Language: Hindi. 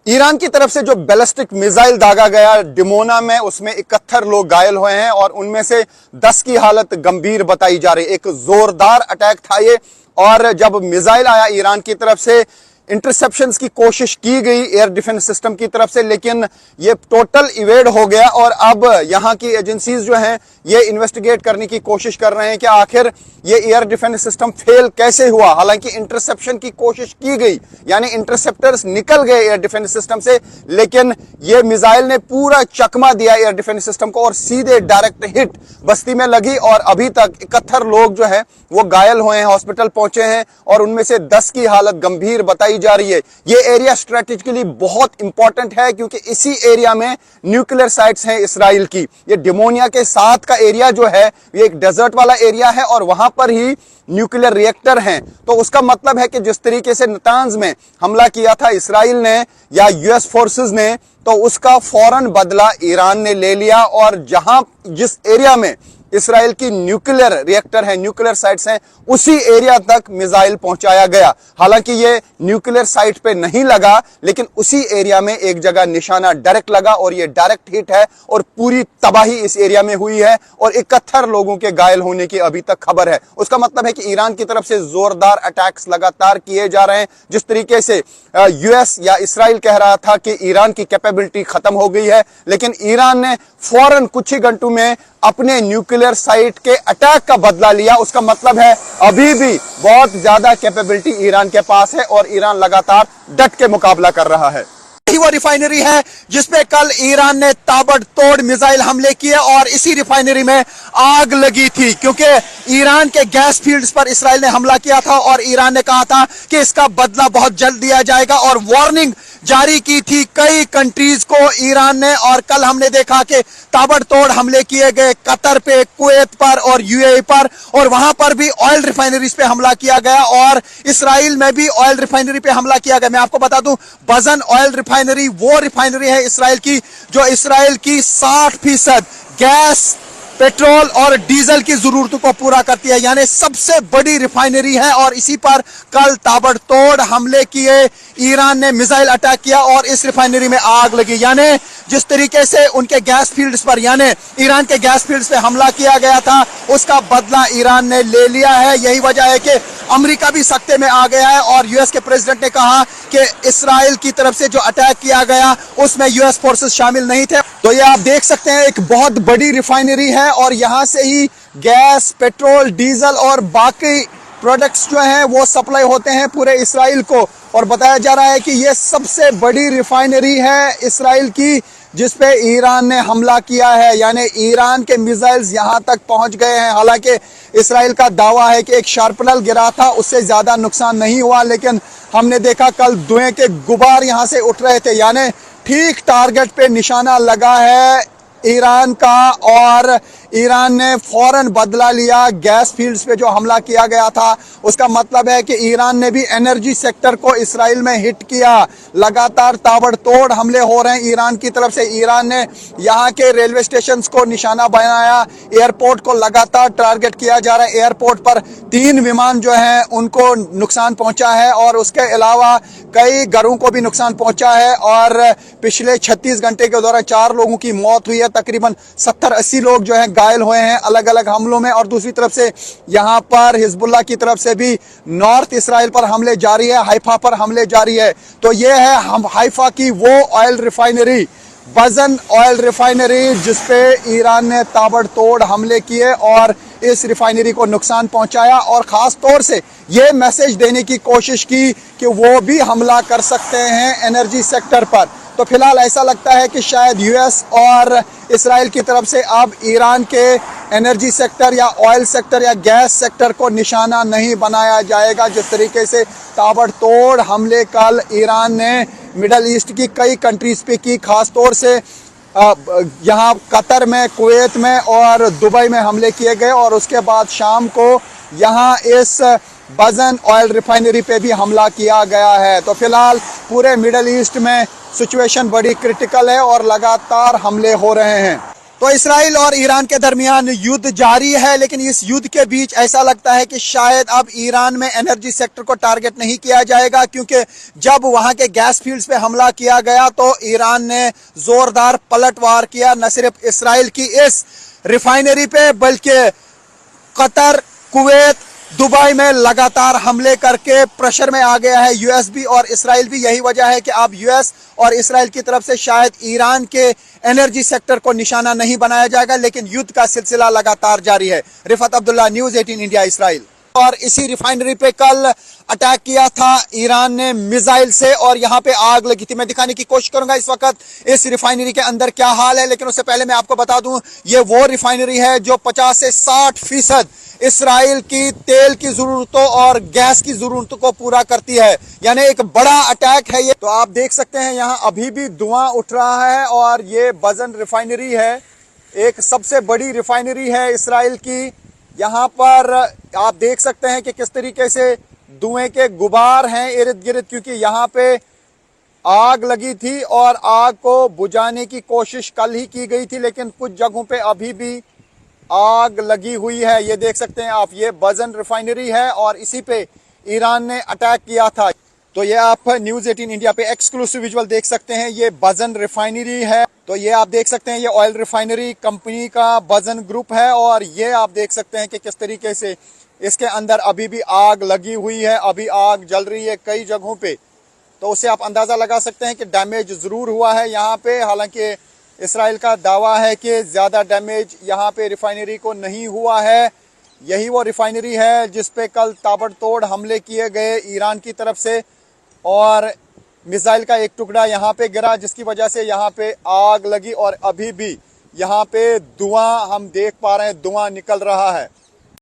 ईरान की तरफ से जो बैलिस्टिक मिसाइल दागा गया डिमोना में, उसमें 71 लोग घायल हुए हैं और उनमें से 10 की हालत गंभीर बताई जा रही है। एक जोरदार अटैक था ये, और जब मिसाइल आया ईरान की तरफ से इंटरसेप्शंस की कोशिश की गई एयर डिफेंस सिस्टम की तरफ से, लेकिन ये टोटल इवेड हो गया। और अब यहां की एजेंसीज जो हैं ये इन्वेस्टिगेट करने की कोशिश कर रहे हैं कि आखिर ये एयर डिफेंस सिस्टम फेल कैसे हुआ। हालांकि इंटरसेप्शन की कोशिश की गई, यानी इंटरसेप्टर्स निकल गए एयर डिफेंस सिस्टम से, लेकिन ये मिसाइल ने पूरा चकमा दिया एयर डिफेंस सिस्टम को और सीधे डायरेक्ट हिट बस्ती में लगी। और अभी तक 71 लोग जो हैं वो घायल हुए हैं, हॉस्पिटल पहुंचे हैं, और उनमें से 10 की हालत गंभीर बताई जा रही है। ये एरिया स्ट्रेटेजिकली बहुत इंपॉर्टेंट है, क्योंकि इसी एरिया में न्यूक्लियर साइट्स हैं इसराइल की। ये डिमोनिया के साथ का एरिया जो है ये एक डेजर्ट वाला एरिया है, और वहां पर ही न्यूक्लियर रिएक्टर हैं। तो उसका मतलब है कि जिस तरीके से नातांज में हमला किया था इसराइल ने या यूएस फोर्सेस ने, तो उसका फौरन बदला ईरान ने ले लिया। और जिस एरिया में इसराइल की न्यूक्लियर रिएक्टर है, न्यूक्लियर साइट्स हैं, उसी एरिया तक मिसाइल पहुंचाया गया। हालांकि ये न्यूक्लियर साइट पे नहीं लगा, लेकिन उसी एरिया में एक जगह निशाना डायरेक्ट लगा और ये डायरेक्ट हिट है, और पूरी तबाही इस एरिया में हुई है, और 71 लोगों के घायल होने की अभी तक खबर है। उसका मतलब है कि ईरान की तरफ से जोरदार अटैक्स लगातार किए जा रहे हैं। जिस तरीके से यूएस या इसराइल कह रहा था कि ईरान की कैपेबिलिटी खत्म हो गई है, लेकिन ईरान ने फौरन कुछ ही घंटों में अपने न्यूक्लियर साइट के अटैक का बदला लिया। उसका मतलब है अभी भी बहुत ज्यादा कैपेबिलिटी ईरान के पास है, और ईरान लगातार डट के मुकाबला कर रहा है। वो रिफाइनरी है जिसपे कल ईरान ने ताबड़तोड़ मिसाइल हमले किए, और इसी रिफाइनरी में आग लगी थी, क्योंकि ईरान के गैस फील्ड्स पर इसराइल ने हमला किया था और ईरान ने कहा था कि इसका बदला बहुत जल्द दिया जाएगा, और वार्निंग जारी की थी कई कंट्रीज को ईरान ने। और कल हमने देखा कि ताबड़तोड़ हमले किए गए कतर पे, कुवैत पर और यूएई पर, और वहां पर भी ऑयल रिफाइनरीज पे हमला किया गया, और इसराइल में भी ऑयल रिफाइनरी पे हमला किया गया। मैं आपको बता दूं, बजन ऑयल रिफाइनरी वो रिफाइनरी है इसराइल की जो इसराइल की 60% गैस, पेट्रोल और डीजल की जरूरतों को पूरा करती है, यानी सबसे बड़ी रिफाइनरी है। और इसी पर कल ताबड़तोड़ हमले किए, ईरान ने मिसाइल अटैक किया और इस रिफाइनरी में आग लगी। यानी जिस तरीके से उनके गैस फील्ड्स पर, यानी ईरान के गैस फील्ड्स पे हमला किया गया था, उसका बदला ईरान ने ले लिया है। यही वजह है कि अमेरिका भी सख्ते में आ गया है, और यूएस के प्रेसिडेंट ने कहा कि इसराइल की तरफ से जो अटैक किया गया उसमें यूएस फोर्सेस शामिल नहीं थे। तो ये आप देख सकते हैं एक बहुत बड़ी रिफाइनरी है, और यहां से ही गैस, पेट्रोल, डीजल और बाकी प्रोडक्ट्स जो हैं वो सप्लाई होते हैं पूरे इसराइल को। और बताया जा रहा है कि ये सबसे बड़ी रिफाइनरी है इसराइल की जिस पे ईरान ने हमला किया है, यानी ईरान के मिसाइल्स यहां तक पहुंच गए हैं। हालांकि इसराइल का दावा है कि एक शार्पनर गिरा था, उससे ज्यादा नुकसान नहीं हुआ, लेकिन हमने देखा कल धुएं के गुबार यहां से उठ रहे थे, यानी ठीक टारगेट पे निशाना लगा है ईरान का, और ईरान ने फौरन बदला लिया गैस फील्ड्स पे जो हमला किया गया था। उसका मतलब है कि ईरान ने भी एनर्जी सेक्टर को इसराइल में हिट किया। लगातार ताबड़तोड़ हमले हो रहे हैं ईरान की तरफ से। ईरान ने यहाँ के रेलवे स्टेशंस को निशाना बनाया, एयरपोर्ट को लगातार टारगेट किया जा रहा है। एयरपोर्ट पर 3 विमान जो हैं उनको नुकसान पहुंचा है, और उसके अलावा कई घरों को भी नुकसान पहुंचा है। और पिछले 36 घंटे के दौरान 4 लोगों की मौत हुई है, तकरीबन 70-80 लोग जो हैं घायल हुए हैं अलग अलग हमलों में। और दूसरी तरफ से यहाँ पर हिजबुल्लाह की तरफ से भी नॉर्थ इसराइल पर हमले जारी है, हाइफा पर हमले जारी है। तो ये है हम हाइफा की वो ऑयल रिफाइनरी, बजन ऑयल रिफाइनरी, जिसपे ईरान ने ताबड़तोड़ हमले किए और इस रिफाइनरी को नुकसान पहुंचाया, और खास तौर से ये मैसेज देने की कोशिश की कि वो भी हमला कर सकते हैं एनर्जी सेक्टर पर। तो फिलहाल ऐसा लगता है कि शायद यूएस और इसराइल की तरफ से अब ईरान के एनर्जी सेक्टर या ऑयल सेक्टर या गैस सेक्टर को निशाना नहीं बनाया जाएगा। जिस तरीके से ताबड़तोड़ हमले कल ईरान ने मिडल ईस्ट की कई कंट्रीज पे की, खास तौर से यहाँ कतर में, कुवैत में और दुबई में हमले किए गए, और उसके बाद शाम को यहाँ इस बजन ऑयल रिफाइनरी पे भी हमला किया गया है। तो फिलहाल पूरे मिडल ईस्ट में सिचुएशन बड़ी क्रिटिकल है और लगातार हमले हो रहे हैं। तो इसराइल और ईरान के दरमियान युद्ध जारी है, लेकिन इस युद्ध के बीच ऐसा लगता है कि शायद अब ईरान में एनर्जी सेक्टर को टारगेट नहीं किया जाएगा, क्योंकि जब वहां के गैस फील्ड्स पे हमला किया गया तो ईरान ने जोरदार पलटवार किया, न सिर्फ इसराइल की इस रिफाइनरी पे बल्कि कतर, कुवैत, दुबई में लगातार हमले करके प्रेशर में आ गया है यूएस भी और इसराइल भी। यही वजह है कि अब यूएस और इसराइल की तरफ से शायद ईरान के एनर्जी सेक्टर को निशाना नहीं बनाया जाएगा, लेकिन युद्ध का सिलसिला लगातार जारी है। Rifat Abdullah, news 18 India, Israel. और इसी रिफाइनरी पे कल अटैक किया था ईरान ने मिसाइल से और यहां पे आग लगी थी। मैं दिखाने की कोशिश करूंगा इस वक्त इस रिफाइनरी के अंदर क्या हाल है, लेकिन उससे पहले मैं आपको बता दूं ये वो रिफाइनरी है जो 50 से 60% इसराइल की तेल की जरूरतों और गैस की जरूरतों को पूरा करती है, यानी एक बड़ा अटैक है ये। तो आप देख सकते हैं यहां अभी भी धुआं उठ रहा है और ये बजन रिफाइनरी है, एक सबसे बड़ी रिफाइनरी है इसराइल की। यहां पर आप देख सकते हैं कि किस तरीके से धुएं के गुबार हैं इर्द गिर्द, क्योंकि यहां पे आग लगी थी और आग को बुझाने की कोशिश कल ही की गई थी, लेकिन कुछ जगहों पे अभी भी आग लगी हुई है। ये देख सकते हैं आप, ये बजन रिफाइनरी है और इसी पे ईरान ने अटैक किया था। तो ये आप न्यूज़ 18 इंडिया पे एक्सक्लूसिव विजुअल देख सकते हैं, ये बजन रिफाइनरी है। तो ये आप देख सकते हैं ये ऑयल रिफाइनरी कंपनी का बजन ग्रुप है और ये आप देख सकते हैं कि किस तरीके से इसके अंदर अभी भी आग लगी हुई है, अभी आग जल रही है कई जगहों पे। तो उससे आप अंदाज़ा लगा सकते हैं कि डैमेज ज़रूर हुआ है यहाँ पे। हालांकि इसराइल का दावा है कि ज़्यादा डैमेज यहाँ पे रिफाइनरी को नहीं हुआ है। यही वो रिफाइनरी है जिस पे कल ताबड़तोड़ हमले किए गए ईरान की तरफ से और मिसाइल का एक टुकड़ा यहाँ पे गिरा, जिसकी वजह से यहाँ पे आग लगी और अभी भी यहाँ पे धुआं हम देख पा रहे हैं, धुआं निकल रहा है।